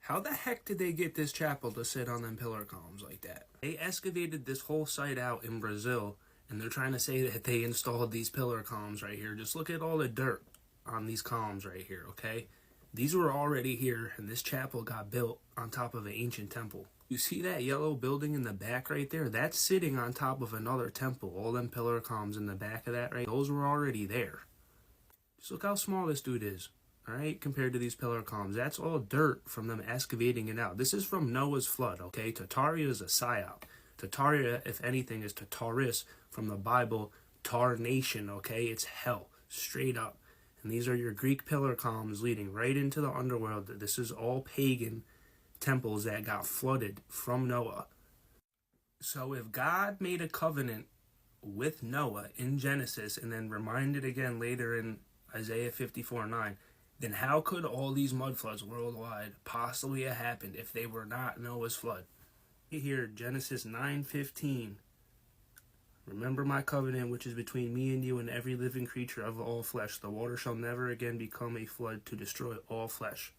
How the heck did they get this chapel to sit on them pillar columns like that? They excavated this whole site out in Brazil, and they're trying to say that they installed these pillar columns right here. Just look at all the dirt on these columns right here, okay? These were already here, and this chapel got built on top of an ancient temple. You see that yellow building in the back right there? That's sitting on top of another temple. All them pillar columns in the back of that, right? Those were already there. Just look how small this dude is. Alright, compared to these pillar columns. That's all dirt from them excavating it out. This is from Noah's flood, okay? Tartaria is a psyop. Tartaria, if anything, is Tartarus from the Bible, Tar Nation, okay? It's hell, straight up. And these are your Greek pillar columns leading right into the underworld. This is all pagan temples that got flooded from Noah. So if God made a covenant with Noah in Genesis and then reminded again later in Isaiah 54:9, then how could all these mud floods worldwide possibly have happened if they were not Noah's flood? Here, Genesis 9:15. Remember my covenant which is between me and you and every living creature of all flesh. The water shall never again become a flood to destroy all flesh.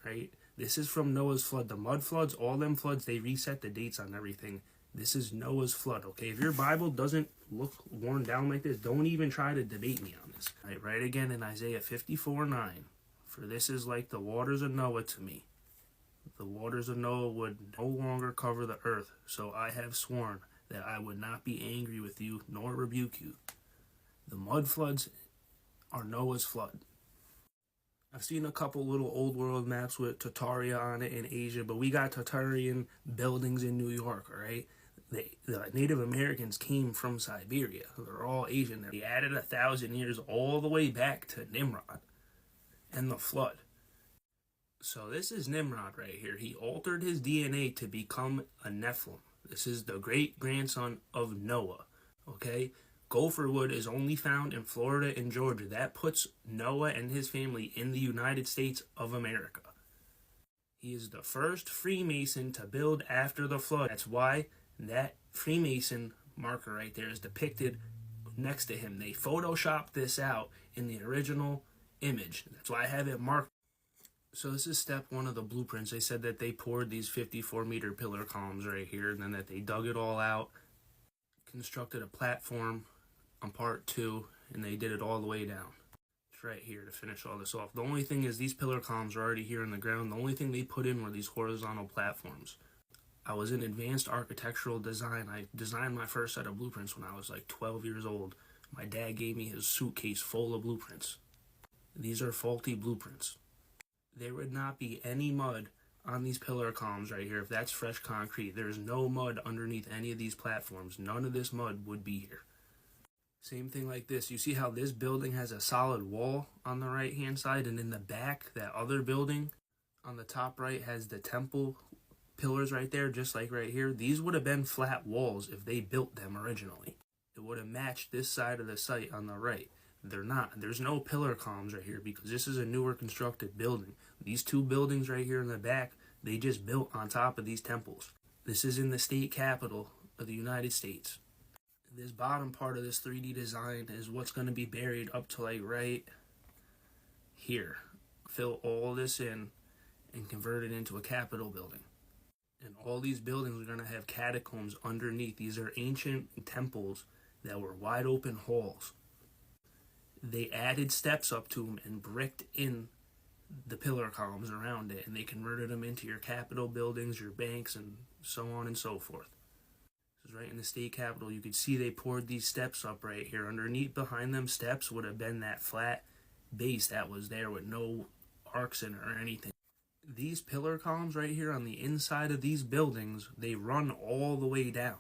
Right? This is from Noah's flood. The mud floods, all them floods, they reset the dates on everything. This is Noah's flood, okay? If your Bible doesn't look worn down like this, don't even try to debate me on this. Right again in Isaiah 54:9. For this is like the waters of Noah to me. The waters of Noah would no longer cover the earth, so I have sworn that I would not be angry with you nor rebuke you. The mud floods are Noah's flood. I've seen a couple little old world maps with Tartaria on it in Asia, but we got Tartarian buildings in New York, alright? The Native Americans came from Siberia. They're all Asian. They added 1,000 years all the way back to Nimrod and the flood. So this is Nimrod right here. He altered his DNA to become a Nephilim. This is the great-grandson of Noah, okay? Gopher wood is only found in Florida and Georgia. That puts Noah and his family in the United States of America. He is the first Freemason to build after the flood. That's why that Freemason marker right there is depicted next to him. They photoshopped this out in the original image. That's why I have it marked. So this is step one of the blueprints. They said that they poured these 54-meter pillar columns right here, and then that they dug it all out, constructed a platform on part 2, and they did it all the way down. It's right here to finish all this off. The only thing is these pillar columns are already here in the ground. The only thing they put in were these horizontal platforms. I was in advanced architectural design. I designed my first set of blueprints when I was like 12 years old. My dad gave me his suitcase full of blueprints. These are faulty blueprints. There would not be any mud on these pillar columns right here if that's fresh concrete. There's no mud underneath any of these platforms. None of this mud would be here. Same thing like this. You see how this building has a solid wall on the right hand side, and in the back, that other building on the top right has the temple pillars right there, just like right here. These would have been flat walls if they built them originally. It would have matched this side of the site on the right. They're not. There's no pillar columns right here because this is a newer constructed building. These two buildings right here in the back, they just built on top of these temples. This is in the state capital of the United States. This bottom part of this 3D design is what's going to be buried up to like right here. Fill all this in and convert it into a Capitol building. And all these buildings are going to have catacombs underneath. These are ancient temples that were wide open halls. They added steps up to them and bricked in the pillar columns around it, and they converted them into your Capitol buildings, your banks, and so on and so forth. This is right in the state capitol. You could see they poured these steps up right here. Underneath behind them steps would have been that flat base that was there with no arcs in it or anything. These pillar columns right here on the inside of these buildings, they run all the way down.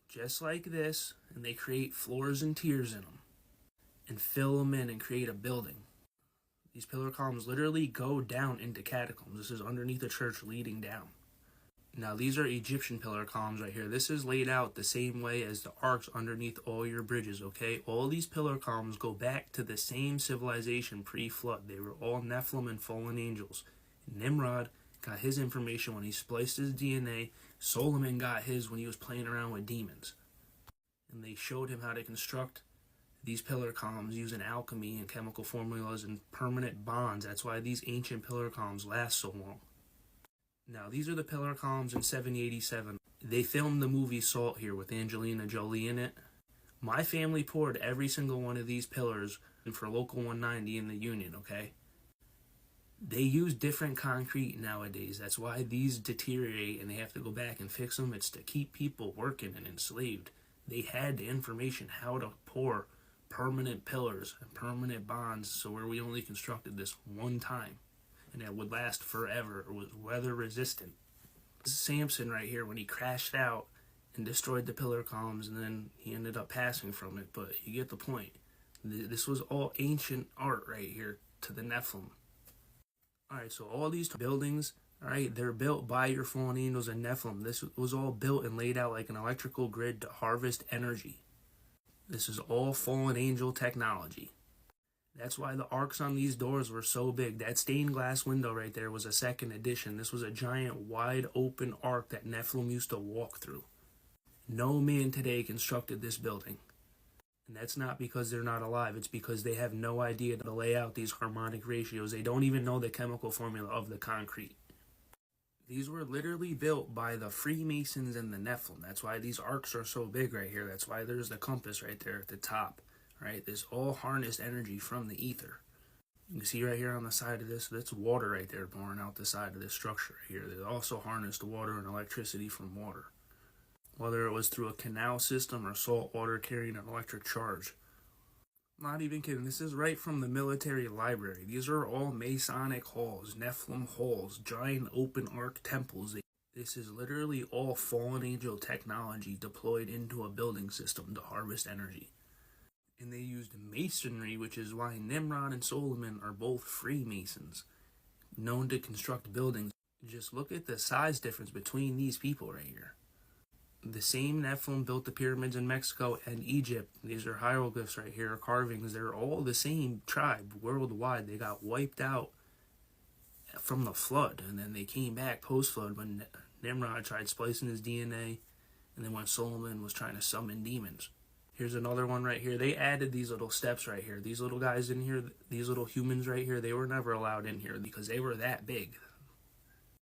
Just like this, and they create floors and tiers in them and fill them in and create a building. These pillar columns literally go down into catacombs. This is underneath the church leading down. Now these are Egyptian pillar columns right here. This is laid out the same way as the arcs underneath all your bridges, okay? All these pillar columns go back to the same civilization pre-flood. They were all Nephilim and fallen angels. Nimrod got his information when he spliced his DNA. Solomon got his when he was playing around with demons. And they showed him how to construct these pillar columns using alchemy and chemical formulas and permanent bonds. That's why these ancient pillar columns last so long. Now, these are the pillar columns in 7087. They filmed the movie Salt here with Angelina Jolie in it. My family poured every single one of these pillars for Local 190 in the Union, okay? They use different concrete nowadays. That's why these deteriorate and they have to go back and fix them. It's to keep people working and enslaved. They had the information how to pour permanent pillars and permanent bonds, so where we only constructed this one time and it would last forever. It was weather resistant. This is Samson right here when he crashed out and destroyed the pillar columns, and then he ended up passing from it, but you get the point. This was all ancient art right here to the Nephilim. Alright, so all these buildings, alright, they're built by your fallen angels and Nephilim. This was all built and laid out like an electrical grid to harvest energy. This is all fallen angel technology. That's why the arcs on these doors were so big. That stained glass window right there was a second edition. This was a giant wide open arc that Nephilim used to walk through. No man today constructed this building. And that's not because they're not alive. It's because they have no idea to lay out these harmonic ratios. They don't even know the chemical formula of the concrete. These were literally built by the Freemasons and the Nephilim. That's why these arcs are so big right here. That's why there's the compass right there at the top. Right? This all harnessed energy from the ether. You can see right here on the side of this, that's water right there pouring out the side of this structure right here. They also harnessed water and electricity from water, whether it was through a canal system or salt water carrying an electric charge. I'm not even kidding. This is right from the military library. These are all Masonic halls, Nephilim halls, giant open arc temples. This is literally all fallen angel technology deployed into a building system to harvest energy. And they used masonry, which is why Nimrod and Solomon are both Freemasons, known to construct buildings. Just look at the size difference between these people right here. The same Nephilim built the pyramids in Mexico and Egypt. These are hieroglyphs right here, carvings. They're all the same tribe worldwide. They got wiped out from the flood, and then they came back post-flood when Nimrod tried splicing his DNA, and then when Solomon was trying to summon demons. Here's another one right here. They added these little steps right here. These little guys in here, these little humans right here, they were never allowed in here because they were that big.